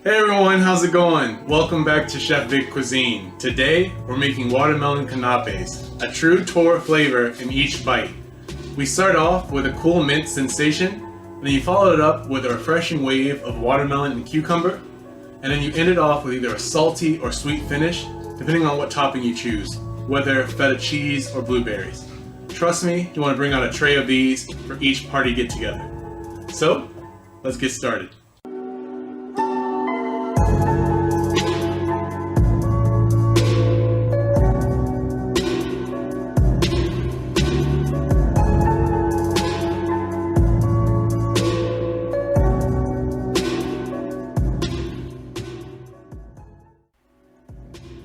Hey everyone, how's it going? Welcome back to Chef Vic Cuisine. Today, we're making watermelon canapes, a true torte flavor in each bite. We start off with a cool mint sensation, and then you follow it up with a refreshing wave of watermelon and cucumber, and then you end it off with either a salty or sweet finish, depending on what topping you choose, whether feta cheese or blueberries. Trust me, you want to bring out a tray of these for each party get together. So, let's get started.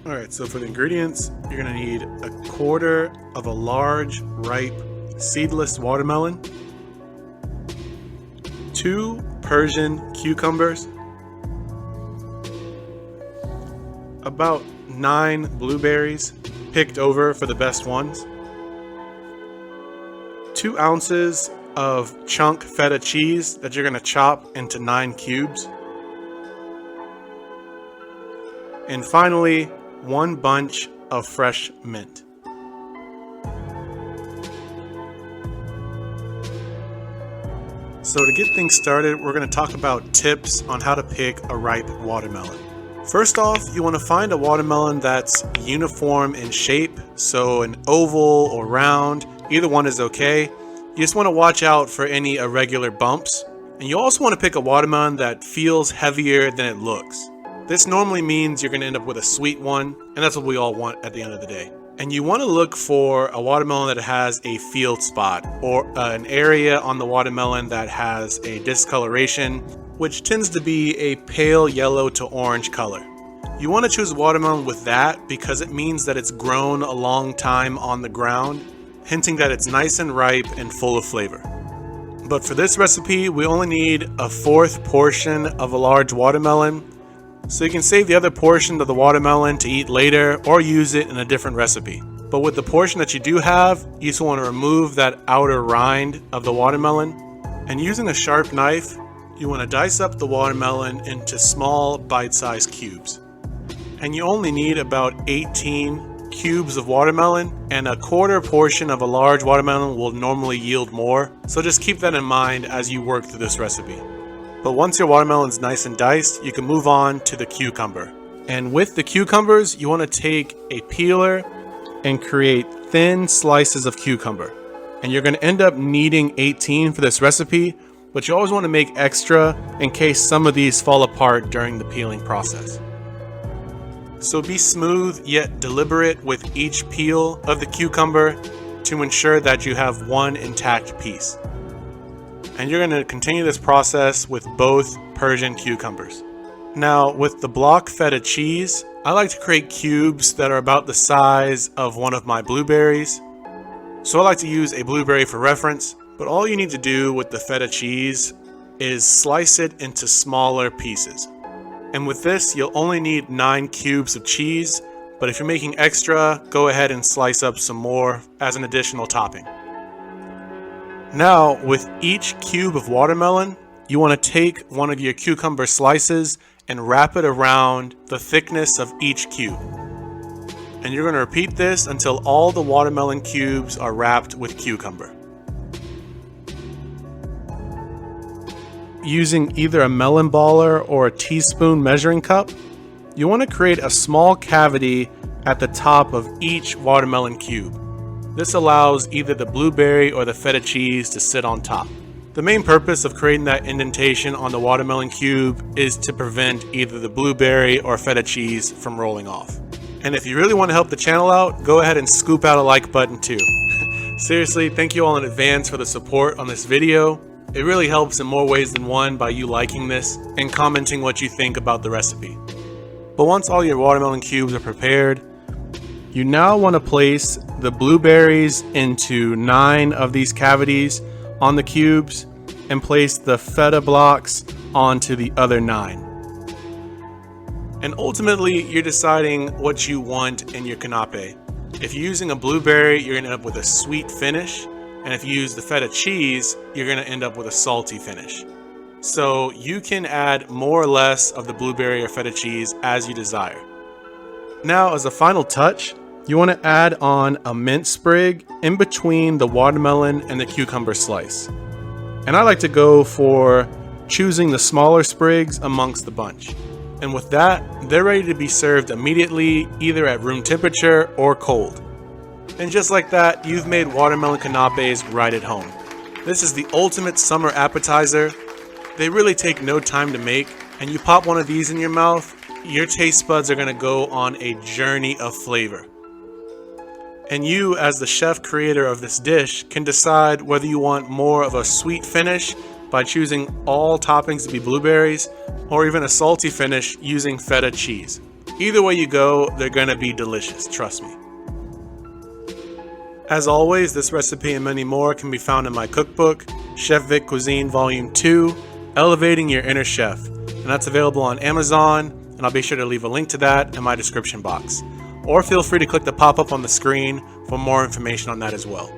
Alright, so for the ingredients, you're going to need a quarter of a large, ripe, seedless watermelon, 2 Persian cucumbers, about 9 blueberries, picked over for the best ones, 2 ounces of chunk feta cheese that you're going to chop into 9 cubes, and finally, 1 bunch of fresh mint. So to get things started, we're going to talk about tips on how to pick a ripe watermelon. First off, you want to find a watermelon that's uniform in shape, so an oval or round, either one is okay. You just want to watch out for any irregular bumps. And you also want to pick a watermelon that feels heavier than it looks. This normally means you're going to end up with a sweet one, and that's what we all want at the end of the day. And you want to look for a watermelon that has a field spot, or an area on the watermelon that has a discoloration, which tends to be a pale yellow to orange color. You want to choose a watermelon with that because it means that it's grown a long time on the ground, hinting that it's nice and ripe and full of flavor. But for this recipe, we only need a 1/4 portion of a large watermelon, so you can save the other portion of the watermelon to eat later or use it in a different recipe. But with the portion that you do have, you just want to remove that outer rind of the watermelon, and using a sharp knife, you want to dice up the watermelon into small bite-sized cubes. And you only need about 18 cubes of watermelon, and a 1/4 portion of a large watermelon will normally yield more, so just keep that in mind as you work through this recipe. But once your watermelon is nice and diced, you can move on to the cucumber. And with the cucumbers, you want to take a peeler and create thin slices of cucumber. And you're going to end up needing 18 for this recipe, but you always want to make extra in case some of these fall apart during the peeling process. So be smooth yet deliberate with each peel of the cucumber to ensure that you have one intact piece. And you're going to continue this process with both Persian cucumbers. Now, with the block feta cheese, I like to create cubes that are about the size of one of my blueberries. So I like to use a blueberry for reference, but all you need to do with the feta cheese is slice it into smaller pieces. And with this, you'll only need 9 cubes of cheese, but if you're making extra, go ahead and slice up some more as an additional topping. Now, with each cube of watermelon, you want to take one of your cucumber slices and wrap it around the thickness of each cube. And you're going to repeat this until all the watermelon cubes are wrapped with cucumber. Using either a melon baller or a teaspoon measuring cup, you want to create a small cavity at the top of each watermelon cube. This allows either the blueberry or the feta cheese to sit on top. The main purpose of creating that indentation on the watermelon cube is to prevent either the blueberry or feta cheese from rolling off. And if you really want to help the channel out, go ahead and scoop out a like button too. Seriously, thank you all in advance for the support on this video. It really helps in more ways than one by you liking this and commenting what you think about the recipe. But once all your watermelon cubes are prepared, you now want to place the blueberries into 9 of these cavities on the cubes and place the feta blocks onto the other 9. And ultimately, you're deciding what you want in your canape. If you're using a blueberry, you're going to end up with a sweet finish. And if you use the feta cheese, you're going to end up with a salty finish. so you can add more or less of the blueberry or feta cheese as you desire. Now, as a final touch, you want to add on a mint sprig in between the watermelon and the cucumber slice. And I like to go for choosing the smaller sprigs amongst the bunch. And with that, they're ready to be served immediately, either at room temperature or cold. And just like that, you've made watermelon canapes right at home. This is the ultimate summer appetizer. They really take no time to make, and you pop one of these in your mouth, your taste buds are going to go on a journey of flavor. And you, as the chef creator of this dish, can decide whether you want more of a sweet finish by choosing all toppings to be blueberries, or even a salty finish using feta cheese. Either way you go, they're going to be delicious, trust me. As always, this recipe and many more can be found in my cookbook, Chef Vic Cuisine Volume 2, Elevating Your Inner Chef. And that's available on Amazon, and I'll be sure to leave a link to that in my description box. Or feel free to click the pop-up on the screen for more information on that as well.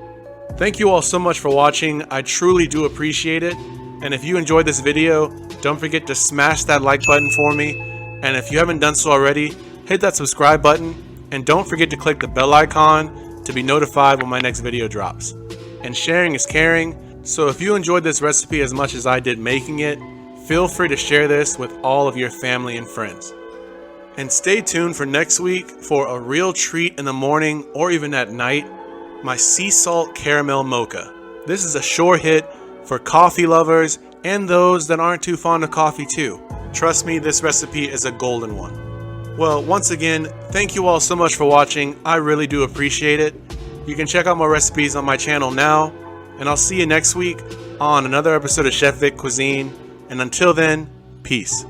Thank you all so much for watching. I truly do appreciate it. And if you enjoyed this video, don't forget to smash that like button for me. And if you haven't done so already, hit that subscribe button. And don't forget to click the bell icon to be notified when my next video drops. And sharing is caring, so if you enjoyed this recipe as much as I did making it, feel free to share this with all of your family and friends. And stay tuned for next week for a real treat in the morning or even at night, my sea salt caramel mocha. This is a sure hit for coffee lovers and those that aren't too fond of coffee too. Trust me, this recipe is a golden one. Well, once again, thank you all so much for watching. I really do appreciate it. You can check out more recipes on my channel now, and I'll see you next week on another episode of Chef Vic Cuisine. And until then, peace.